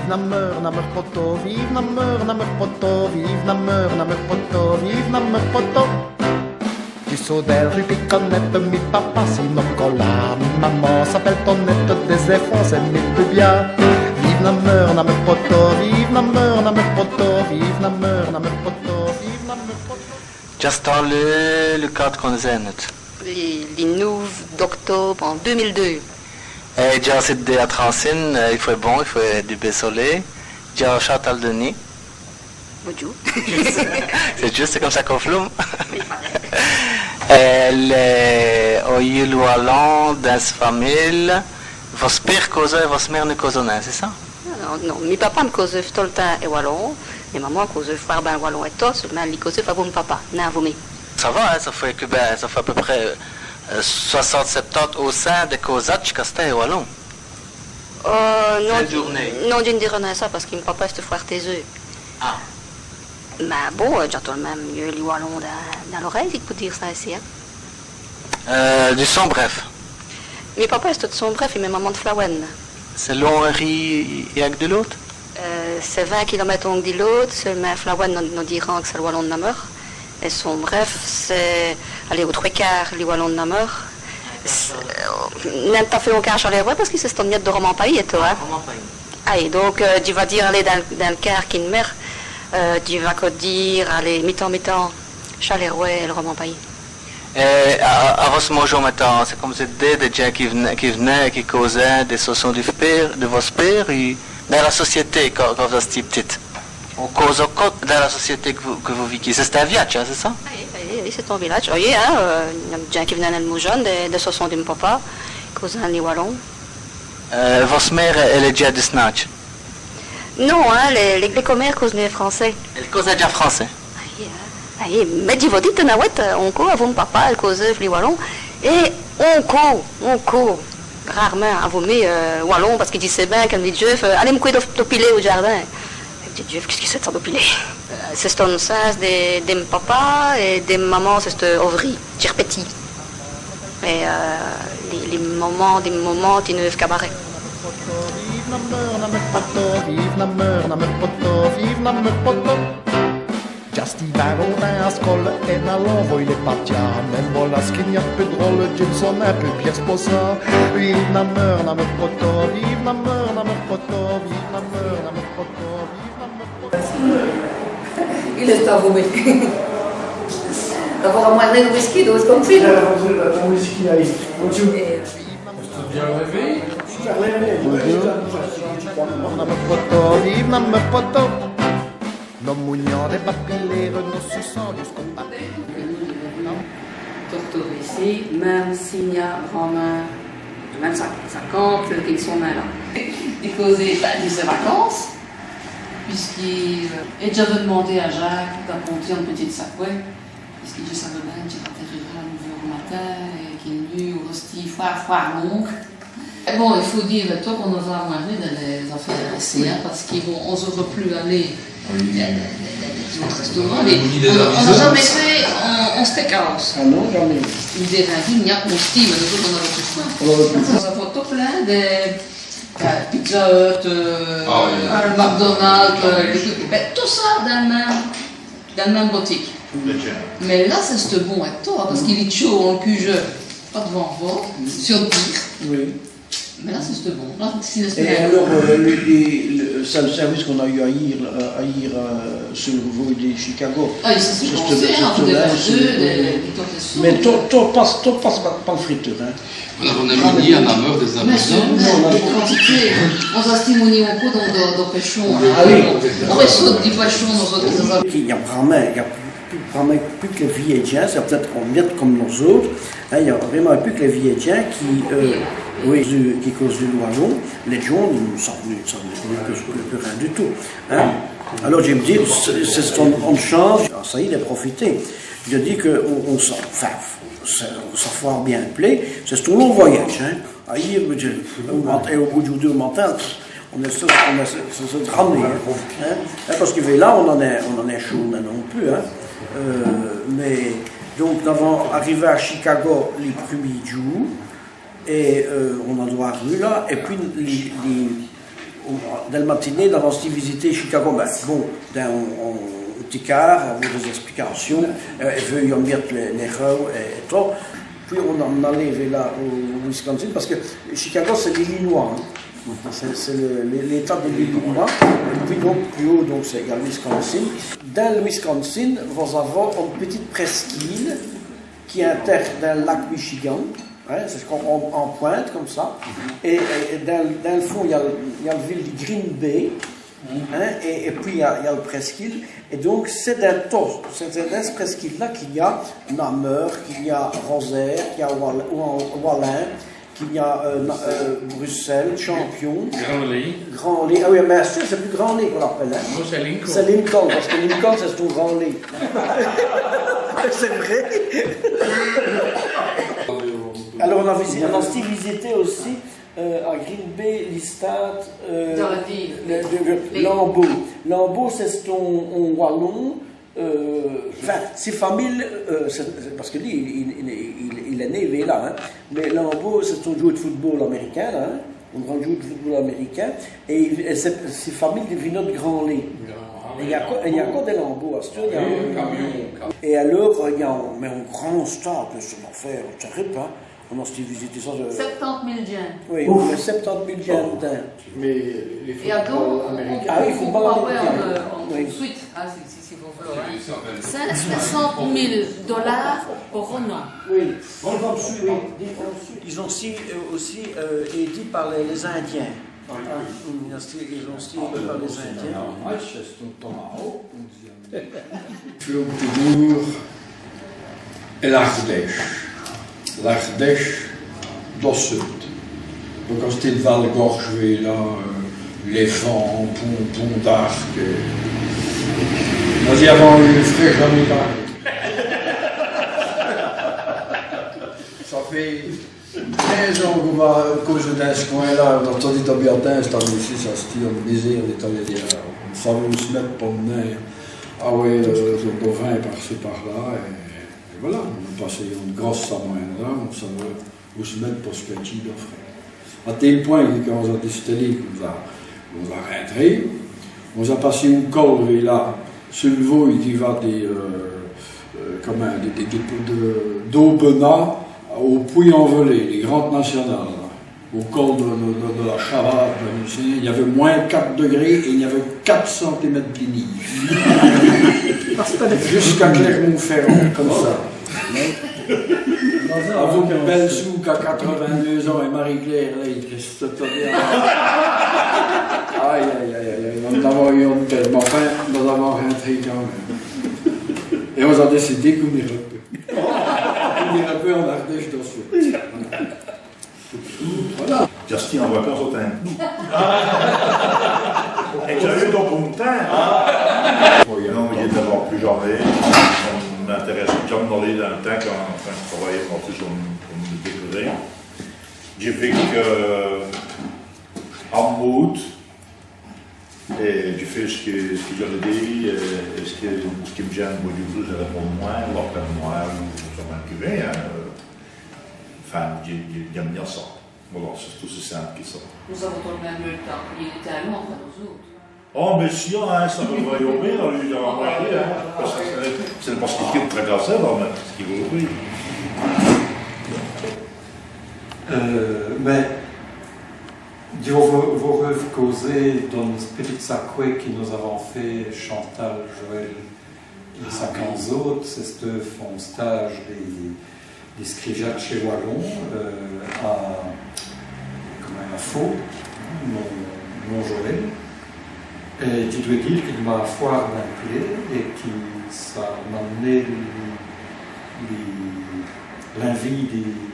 vive nammer poto, vive nammer poto, vive nammer poto, vive nammer poto. Du saut d'air, je piconette, mi papa sinocola, mi maman s'appelle Tonnette, des effronts, c'est mille plus bien. Vive nammer poto, vive nammer poto, vive nammer poto, vive nammer poto. Just dans le cadre qu'on a les nouves d'octobre en 2002. Et déjà c'était à Transine, il fait bon, il fait du beau soleil. Déjà Chantal Denis. Bonjour. C'est juste, c'est comme ça qu'on flume. Elle au Yulualan, dans sa famille, vos pères causent et vos mères ne causent rien, c'est ça? Non, mes papas me causent tout le temps et wallon, et maman cause frère ben wallon et toi, seulement ils causent pas mon papa, n'a vous Ça va, hein, ça fait que ça fait à peu près 60-70 au sein de Cosat jusqu'à et wallon. Non, journée. Non, je ne dirais pas ça parce qu'il me papa c'est frère tes œufs. Ah. Mais bon, j'entends même mieux les wallons dans l'oreille, si tu peux dire ça ici. Hein. Du son bref. Mes papas c'est tout son bref et mes mamans de Flawen. C'est long et avec de l'autre? C'est 20 km de l'autre, seulement Flawen nous diront que c'est le wallon de Namur. Et son bref, c'est aller aux trois quarts, les wallons de Namur. N'a pas fait mon quart sur les parce que c'est ton miette de roman pays et toi. Ah, et donc, tu vas dire aller dans le quart qui ne meurt. Tu vas dire aller mi-temps, Chalerouet et le roman pays. Et avant ce moment maintenant, c'est comme c'était des gens qui venaient, qui causaient des solutions de vos pères et dans la société quand vous étiez petite. On cause au côté dans la société que vous vivez. C'est un village, hein, c'est ça? Oui, c'est ton village. Oui, hein, il y a des gens qui venaient dans le Moujon, des solutions de mon papa, causant les wallons. Votre mère, elle est déjà de Snatch? Non, hein, les commères causent les français. Elle cause déjà français? Mais tu vas dire, on court avant mon papa, elle causait les wallons, et on court. Rarement, à vomir wallon, parce qu'il dit c'est bien, quand il dit Dieu, allez me couper d'opiler au jardin. Il dit Dieu, qu'est-ce que c'est ça d'opiler? C'est ton sens des papas et des mamans, c'est ce ovri, tire petit. Et les moments, tu ne veux cabaret. Vive nammer poto, vive nammer poto. Just i vagondin a skolle en allon voi le patja, men bolla skinja più drolle, Gibson è più pier sposa. Vive nammer poto, vive nammer poto, vive nammer poto, vive nammer poto. Il est avoué. D'avoir un moyen de whisky, donc c'est comme ça. Un whisky à bonjour. Bien réveillé. Vive nammer poto. Nos mugnons des papillères, nos suçants jusqu'au papier. Docteur ici, même Signa, Romain, même 50, qui sont là. Il causait de ses vacances, puisqu'il a déjà demandé à Jacques d'apporter une petite sacouée, puisqu'il dit ça veut bien, tu atterriras à 9h au matin, et qu'il est venu au hostie, foire longue. Et bon, il faut dire, toi qu'on nous a amené dans les affaires ici, hein, parce qu'on ne saurait plus aller. On n'a jamais fait en steakhouse. Ah non, jamais. Il dit, il n'y a pas de style, mais nous on avait tout ça. Nous avons tout plein de Pizza Hut, McDonald's, tout ça dans la même boutique. Mais là, c'est ce bon à toi, parce qu'il est chaud en cuge, pas devant vous, sur le pire. Oui. Mais là, c'est bon. Là, et alors, c'est le service qu'on a eu à ir sur le vol de Chicago. Ah, il s'est pensé, mais tu passes pas le friteur. Hein. On a mis à la mort des Américains. On a stimulé un peu dans le pêchon. Ah oui. On a sauté du pêchon dans notre. Il y a vraiment plus que les Vietnamiens, c'est peut-être qu'on miette comme nous autres. Hein, il y a vraiment plus que les Vietnamiens qui causent du wallon. Les gens ne savent plus rien du tout. Hein. Alors je me dis, on change, ça y est, de profiter. Je dis qu'on ça foire bien plaît, c'est tout long voyage. Hein. Et au bout du 2 matin, on est se ramener. Hein. Parce que là, on en est chaud non plus. Hein. Mais donc, nous avons arrivé à Chicago les premiers jours, et on en doit arriver là, et puis dans la matinée, nous avons visité Chicago. Ben, bon, au petit quart, avec des explications, il veut y en mettre les routes et tout. Puis on en allait là au Wisconsin, parce que Chicago, c'est l'Illinois. Hein. C'est l'état de l'Illinois. Et puis donc, plus haut, donc, c'est le Wisconsin. Dans le Wisconsin, vous avez une petite presqu'île qui intègre dans le lac Michigan. Hein, c'est en pointe comme ça. Et dans le fond, il y a la ville de Green Bay. Hein, et puis il y a le presqu'île. Et donc c'est dans cette presqu'île-là qu'il y a Namur, qu'il y a Rosaire, qu'il y a Wallin, qu'il y a Bruxelles, Champion. Grand Lake. Ah oui, mais c'est plus Grand Lake qu'on l'appelle. Hein. Non, c'est Lincoln. C'est Lincoln, parce que Lincoln c'est ton Grand Lake. C'est vrai. Alors on a visité aussi à Green Bay, l'Istad, Lambeau. Lambeau, c'est ton wallon. Enfin, ses familles, parce que lui, il est né là, hein, mais Lambeau, c'est un joueur de football américain, hein, un grand joueur de football américain, et ses familles deviennent de Grand Lait. Il y a encore des Lambeaux à ce tour. Et alors, il y a un grand stade, c'est une affaire terrible, hein. On a visité ça. 70 000 yens. Oui, on a 70 000 yens. Mais les footballs américains. Ah oui, il faut pas en suite, si vous voulez. C'est 60 000 $ pour un an. Oui, ils ont aussi aidé par les Indiens. Ils ont aussi aidé par les Indiens. Vloogtevoer en Ardèche. L'Ardèche d'Ossut. Donc quand c'était le Val-Gorge, là, les vents, pont d'Arc. Moi, j'y avais eu le frère jamais parlé. Ça fait 15 ans qu'on va cause dans ce coin-là, on a entendu Tabiatin, c'est allé ici, ça se tire, on disait, on est allé dire, on savait où se mettre pour mener. Ah ouais, le bovin par-ci par-là. Et voilà, on a passé une grosse semaine là, on savait où se mettre pour ce que tu offrait. À tel point que quand on a décidé qu'on va rentrer, on a passé une corde là, sur le Vouille qui va d'Aubenas au Puy-en-Velay, les grandes nationales, là, au col de la Chavade, il y avait moins 4 degrés et il y avait 4 cm de neige. Jusqu'à Clermont-Ferrand, comme ça. Avec une belle souk à 82 ans et Marie-Claire, là, il reste bien. Aïe, nous avons eu une belle, mais enfin, nous avons rentré quand même. Et on a décidé qu'on irait peu. On irait peu en Ardèche d'Ossut. Voilà. Justin en vacances au temps. Et j'avais eu donc mon temps. Non, il est d'abord plus jamais. On m'intéresse comme dans le temps quand je travaillais pour me découvrir. J'ai fait en août. Et j'ai fait ce que j'avais dit, et ce qui me gêne, moi, du coup, je réponds moins, ou après moi, ou sur ma cuvée. Enfin, j'aime bien ça. Voilà, c'est tout aussi simple que ça. Nous avons tout le même temps. Il était allemand, enfin, nous autres. Oh, mais si, hein, ça me va y ouvrir, lui, dans la moitié, hein. C'est parce qu'il est très cassé, mais ce qu'il veut ouvrir. Mais, vous causez dans une petite sacouée que nous avons fait, Chantal, Joël et 50 autres, c'est font stage des scrijats chez Wallon à Faux, mon Joël. Et tu dois dire qu'il m'a foire d'un clé et que ça m'a amené l'envie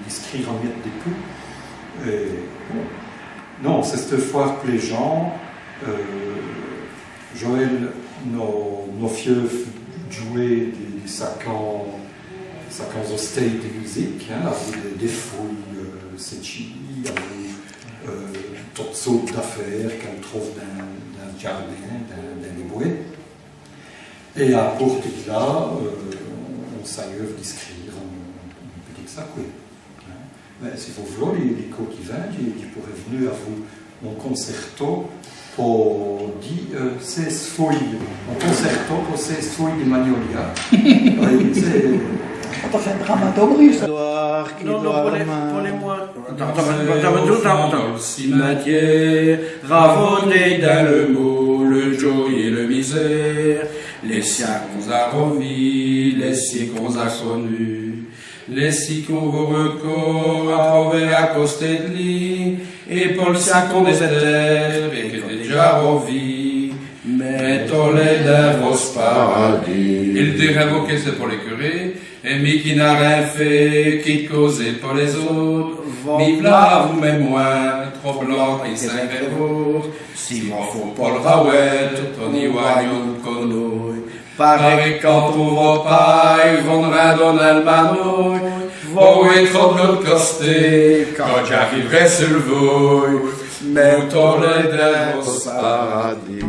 d'écrire en miettes des coups. Non, c'est cette foire que les gens, Joël, nos fieux jouaient des sacans au stage de musique, hein, avec des fouilles, setchi, toutes sortes d'affaires qu'elle trouve dans le jardin, dans les bois. Et à porte de là, on s'ailleuf d'écrire un petit sacoué. Mais si vous voulez, les coquilles qui pourraient venir à vous mon concerto pour c'est sfoi, un concerto pour c'est sfoi di Magnolia. Oui, c'est... On fait un dramaturge. Non, pour les mois. Dans le cimetière, ravonnés dans le mot, le joie et le misère, les siens qu'on a revus, les siens qu'on a connus, les siens qu'on vous record à trouver à côté de lui, et pour le sien qu'on des terres et que déjà revus, mettons-les dans vos paradis. Il dirait que c'est pour les curés, et mi qui n'a rien fait, qui causait pour les autres, mi là vous mais moi, trop blanc et cinq vôtres, si m'en faut Paul Rawet, Tony Wagnon, Cono, pareil quand on va pas, ils vont donner le manouille, vont être de l'autre côté, quand j'arriverai sur le voie, mettons-les dans vos paradis.